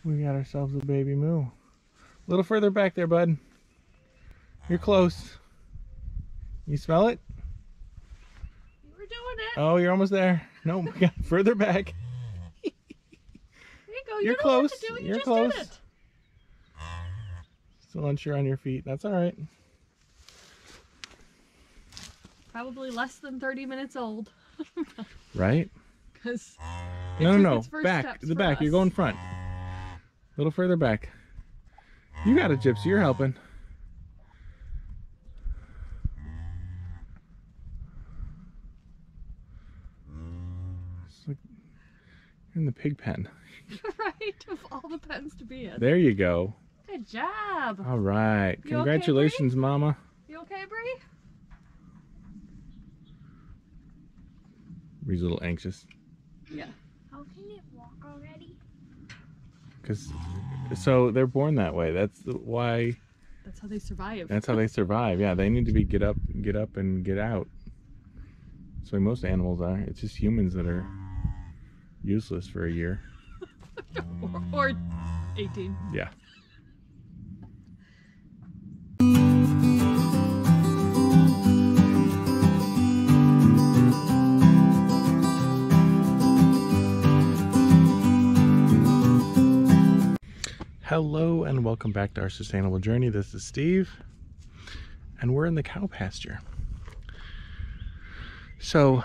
We got ourselves a baby moo. A little further back there, bud. You're close. You smell it? You were doing it. Oh, you're almost there. No, we got further back. There you go. You're close. You're just close. Did it. Still unsure on your feet. That's all right. Probably less than 30 minutes old. Right? Because no. Back. The back. You're going front. A little further back. You got it, Gypsy. You're helping. It's like you're in the pig pen. Right, of all the pens to be in. There you go. Good job. All right. You Congratulations, okay, Mama. You okay, Bree? Bree's a little anxious. Yeah. How can it walk already? So they're born that way. Why. That's how they survive. That's how they survive. Yeah, they need to be get up and get out. That's the way most animals are. It's just humans that are useless for a year. or 18. Yeah. Hello and welcome back to our sustainable journey. This is Steve and we're in the cow pasture. So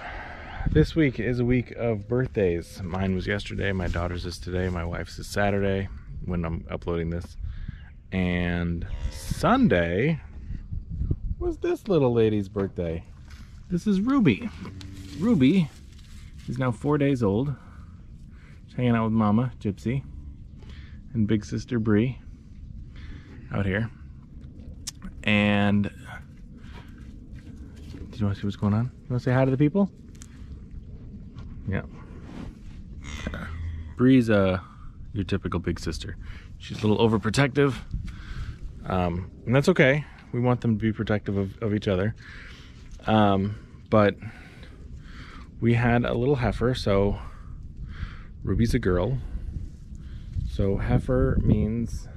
this week is a week of birthdays. Mine was yesterday, my daughter's is today, my wife's is Saturday when I'm uploading this. And Sunday was this little lady's birthday. This is Ruby. Ruby is now 4 days old. She's hanging out with Mama, Gypsy, and big sister Bree out here. And do you want to see what's going on? You want to say hi to the people? Yeah. Bree's your typical big sister. She's a little overprotective, and that's okay. We want them to be protective of each other. But we had a little heifer, so Ruby's a girl. So heifer means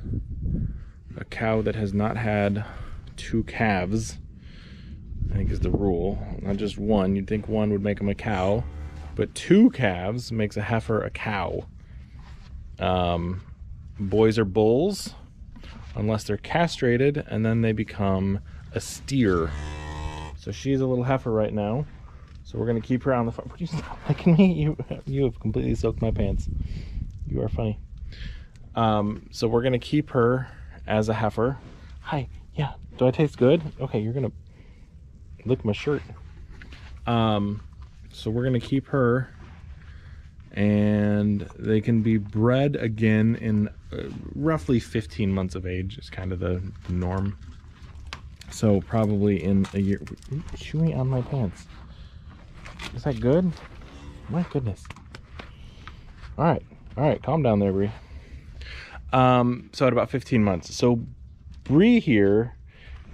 a cow that has not had 2 calves, I think is the rule. Not just one. You'd think one would make them a cow, but 2 calves makes a heifer a cow. Boys are bulls unless they're castrated, and then they become a steer. So she's a little heifer right now. So we're gonna keep her on the farm. Would you stop licking me? You have completely soaked my pants. You are funny. So we're gonna keep her as a heifer. Hi, yeah, do I taste good? Okay, you're gonna lick my shirt. So we're gonna keep her, and they can be bred again in roughly 15 months of age is kind of the norm. So probably in a year. Ooh, chewing on my pants. Is that good? My goodness. All right, calm down there, Bree. So at about 15 months. So Bree here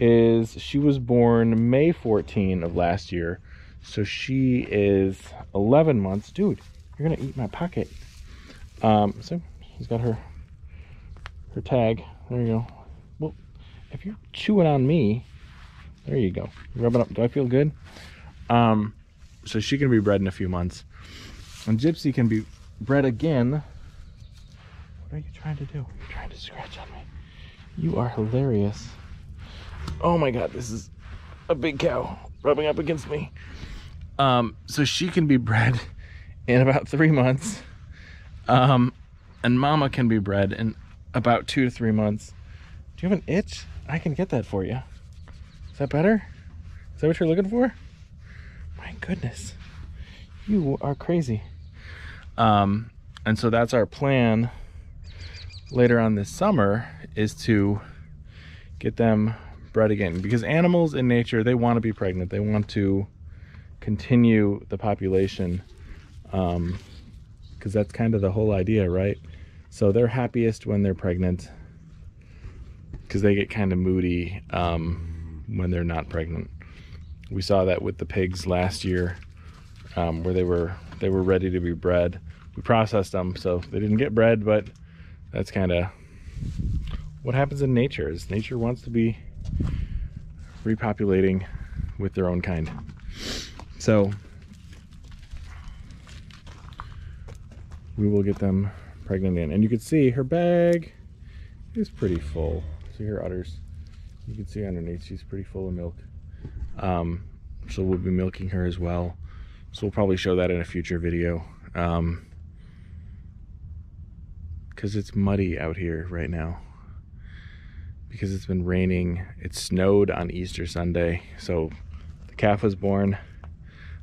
she was born May 14 of last year. So she is 11 months. Dude, you're gonna eat my pocket. So she's got her tag. There you go. Well, if you're chewing on me, there you go. Rub it up. Do I feel good? So she can be bred in a few months. And Gypsy can be bred again. What are you trying to do? You're trying to scratch on me. You are hilarious. Oh my God, this is a big cow rubbing up against me. So she can be bred in about 3 months. And Mama can be bred in about 2 to 3 months. Do you have an itch? I can get that for you. Is that better? Is that what you're looking for? My goodness. You are crazy. And so that's our plan later on this summer, is to get them bred again. Because animals in nature, they want to be pregnant. They want to continue the population. Because that's kind of the whole idea, right? So they're happiest when they're pregnant, because they get kind of moody when they're not pregnant. We saw that with the pigs last year, where they were ready to be bred. We processed them, so they didn't get bred, but that's kind of what happens in nature. Is nature wants to be repopulating with their own kind. So we will get them pregnant in. And you can see her bag is pretty full. See her udders. You can see underneath she's pretty full of milk. So we'll be milking her as well. So we'll probably show that in a future video. Because it's muddy out here right now. Because it's been raining. It snowed on Easter Sunday. So the calf was born.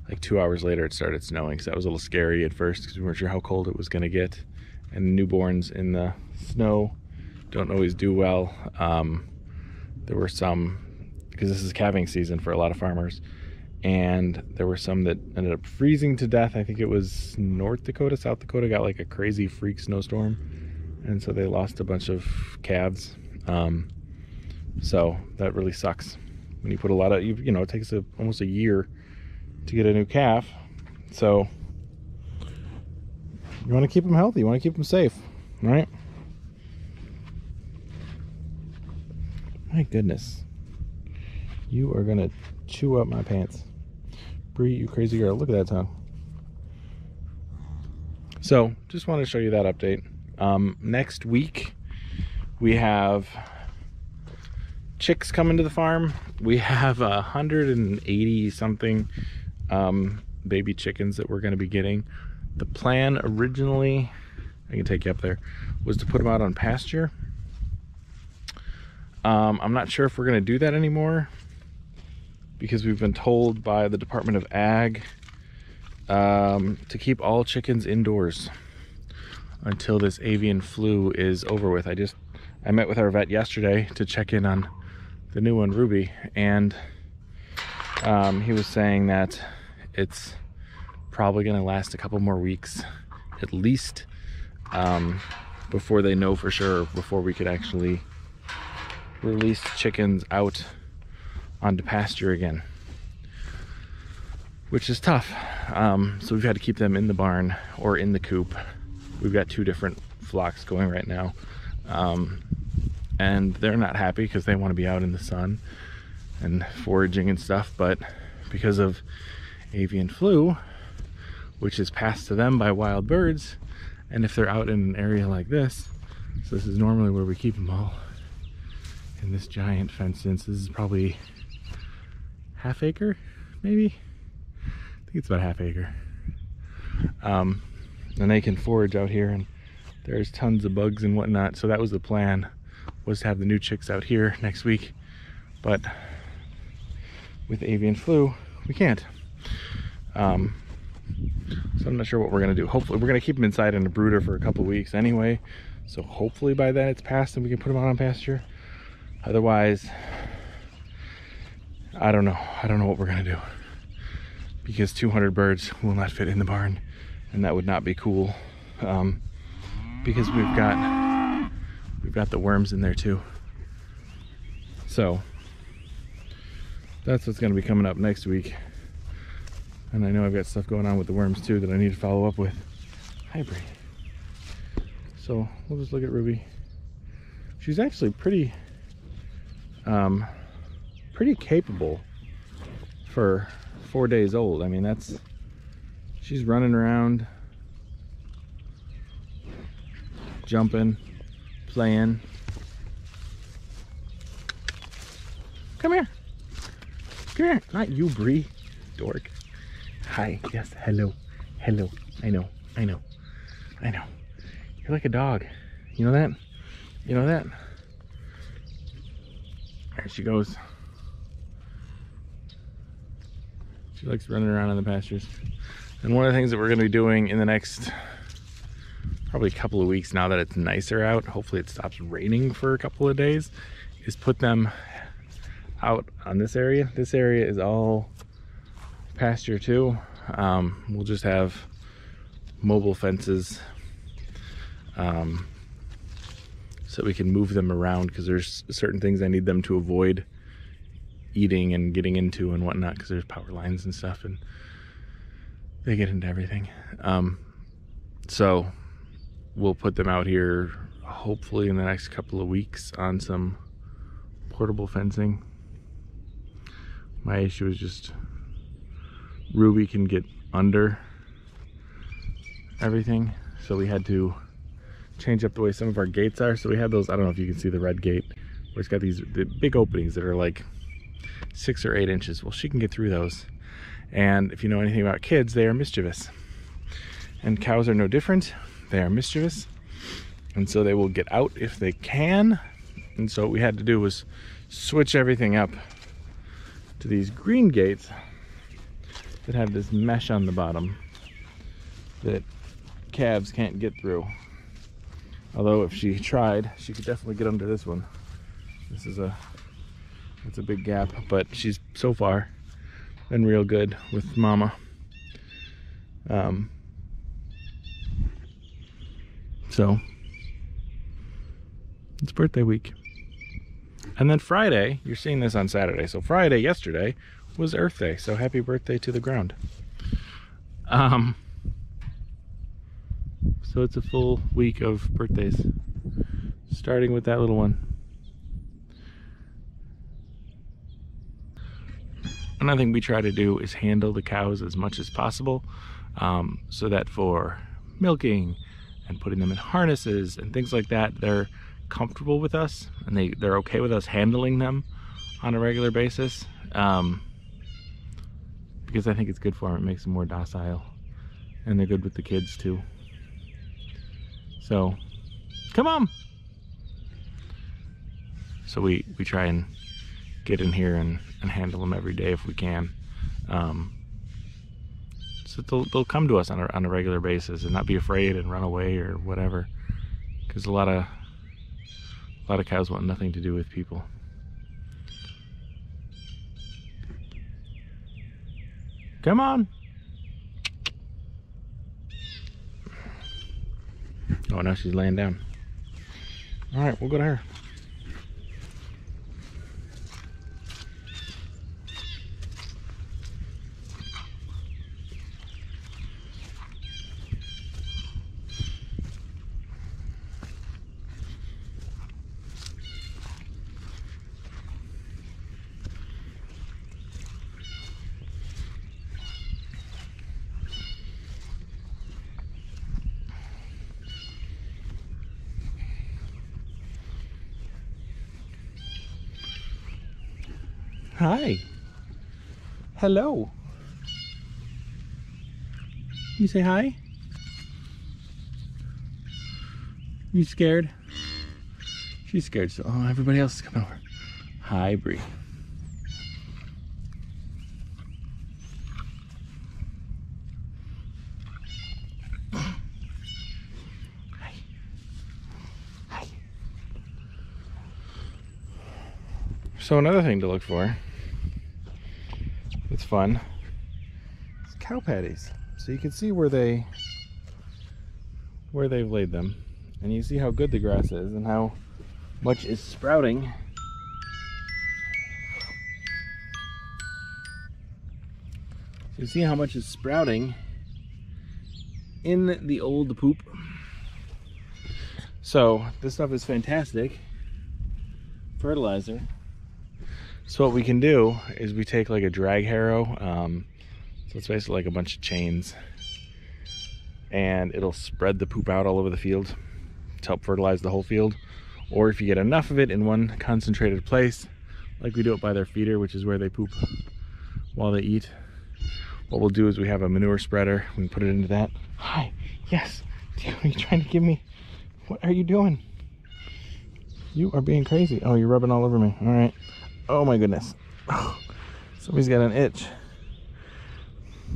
Like 2 hours later it started snowing. So that was a little scary at first because we weren't sure how cold it was going to get. And newborns in the snow don't always do well. There were some, because this is calving season for a lot of farmers, and there were some that ended up freezing to death. I think it was North Dakota, South Dakota got like a crazy freak snowstorm, and so they lost a bunch of calves. So that really sucks when you put a lot of, you know, it takes almost a year to get a new calf. So you want to keep them healthy, you want to keep them safe, right? My goodness, you are gonna chew up my pants. Bree, you crazy girl, look at that tongue. So just wanted to show you that update. Next week we have chicks coming to the farm. We have 180 something baby chickens that we're going to be getting. The plan originally, I can take you up there, was to put them out on pasture. I'm not sure if we're going to do that anymore because we've been told by the Department of Ag to keep all chickens indoors until this avian flu is over with. I met with our vet yesterday to check in on the new one, Ruby, and he was saying that it's probably going to last a couple more weeks at least before they know for sure, before we could actually release chickens out onto pasture again, which is tough. So we've had to keep them in the barn or in the coop. We've got 2 different flocks going right now, and they're not happy because they want to be out in the sun and foraging and stuff, but because of avian flu, which is passed to them by wild birds, and if they're out in an area like this, so this is normally where we keep them all, in this giant fenced in, so this is probably half acre, maybe? I think it's about half acre. And they can forage out here, and there's tons of bugs and whatnot, so that was the plan, was to have the new chicks out here next week, but with avian flu, we can't. So I'm not sure what we're gonna do. Hopefully, we're gonna keep them inside in a brooder for a couple of weeks anyway, so hopefully by then it's passed and we can put them out on pasture. Otherwise, I don't know what we're gonna do, because 200 birds will not fit in the barn, and that would not be cool, because we've got the worms in there too. So that's what's gonna be coming up next week, and I know I've got stuff going on with the worms too that I need to follow up with. Hi, Brie. So we'll just look at Ruby. She's actually pretty capable for 4 days old. I mean, she's running around, jumping, playing. Come here. Come here. Not you, Bree. Dork. Hi. Yes. Hello. Hello. I know. You're like a dog. You know that? You know that? There she goes. She likes running around in the pastures. And one of the things that we're going to be doing in the next probably a couple of weeks, now that it's nicer out, hopefully it stops raining for a couple of days, is put them out on this area. This area is all pasture too. We'll just have mobile fences so we can move them around, because there's certain things I need them to avoid eating and getting into and whatnot, because there's power lines and stuff and they get into everything. So we'll put them out here hopefully in the next couple of weeks on some portable fencing. My issue is just Ruby can get under everything, so we had to change up the way some of our gates are. So we have those, I don't know if you can see the red gate, where it's got the big openings that are like 6 or 8 inches. Well, she can get through those. And if you know anything about kids, they are mischievous. And cows are no different. They are mischievous. And so they will get out if they can. And so what we had to do was switch everything up to these green gates that have this mesh on the bottom that calves can't get through. Although if she tried, she could definitely get under this one. This is it's a big gap, but she's so far been real good with Mama. So it's birthday week. And then Friday, you're seeing this on Saturday, so Friday, yesterday, was Earth Day, so happy birthday to the ground. So it's a full week of birthdays, starting with that little one. Another thing we try to do is handle the cows as much as possible, so that for milking and putting them in harnesses and things like that, they're comfortable with us and they're okay with us handling them on a regular basis, because I think it's good for them. It makes them more docile, and they're good with the kids too. So, come on! So we try and get in here and handle them every day if we can. So they'll come to us on a regular basis and not be afraid and run away or whatever. Because a lot of cows want nothing to do with people. Come on! Oh, now she's laying down. All right, we'll go to her. Hi. Hello. You say hi? You scared? She's scared, so oh, everybody else is coming over. Hi, Bree. Hi. Hi. So another thing to look for, it's fun, it's cow patties. So you can see where they've laid them, and you see how good the grass is and how much is sprouting. So you see how much is sprouting in the old poop. So this stuff is fantastic fertilizer. So what we can do is we take like a drag harrow, so it's basically like a bunch of chains, and it'll spread the poop out all over the field to help fertilize the whole field. Or if you get enough of it in one concentrated place, like we do it by their feeder, which is where they poop while they eat, what we'll do is we have a manure spreader. We can put it into that. Hi, yes, are you trying to give me, what are you doing? You are being crazy. Oh, you're rubbing all over me. All right. Oh my goodness. Oh, somebody's got an itch.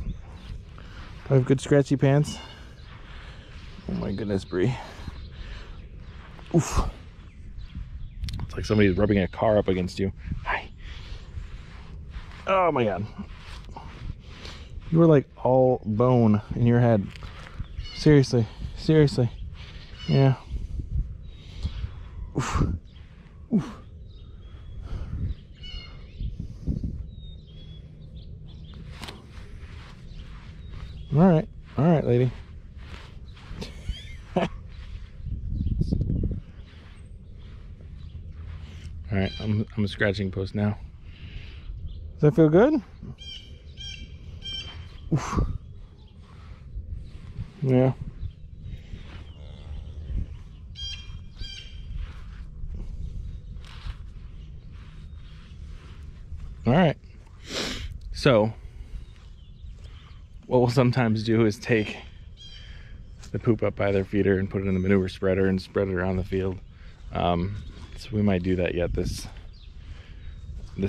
Do I have good scratchy pants? Oh my goodness, Bree. Oof. It's like somebody's rubbing a car up against you. Hi. Oh my god. You were like all bone in your head. Seriously. Seriously. Yeah. Oof. Oof. All right, lady. All right, I'm a scratching post now. Does that feel good? Oof. Yeah. All right. So what we'll sometimes do is take the poop up by their feeder and put it in the manure spreader and spread it around the field. So we might do that yet this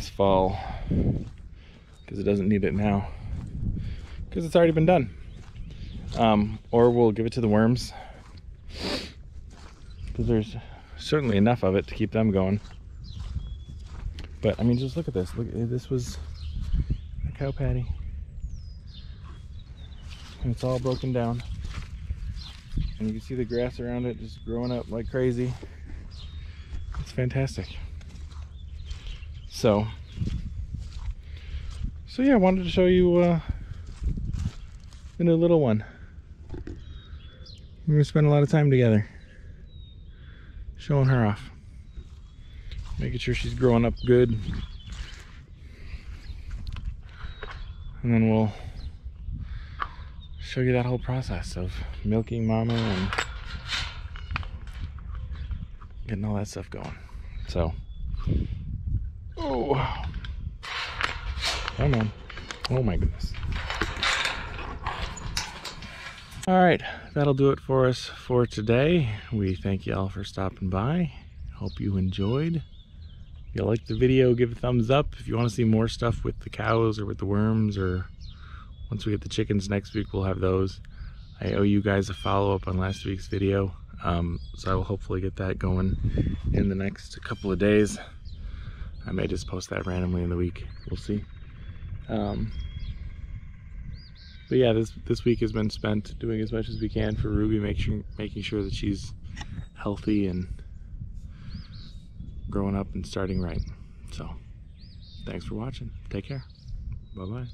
fall, because it doesn't need it now because it's already been done. Or we'll give it to the worms, because there's certainly enough of it to keep them going. But I mean, just look at this. Look, this was a cow patty, and it's all broken down, and you can see the grass around it just growing up like crazy. It's fantastic. So yeah, I wanted to show you the new little one. We're gonna spend a lot of time together showing her off, making sure she's growing up good, and then we'll show you that whole process of milking mama and getting all that stuff going. So, oh, come on. Oh my goodness. All right, that'll do it for us for today. We thank you all for stopping by. Hope you enjoyed. If you liked the video, give a thumbs up. If you want to see more stuff with the cows or with the worms, or once we get the chickens next week, we'll have those. I owe you guys a follow-up on last week's video, so I will hopefully get that going in the next couple of days. I may just post that randomly in the week. We'll see. But yeah, this week has been spent doing as much as we can for Ruby, making sure that she's healthy and growing up and starting right. So, thanks for watching. Take care. Bye-bye.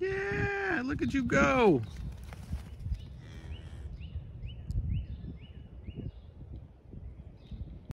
Yeah, look at you go.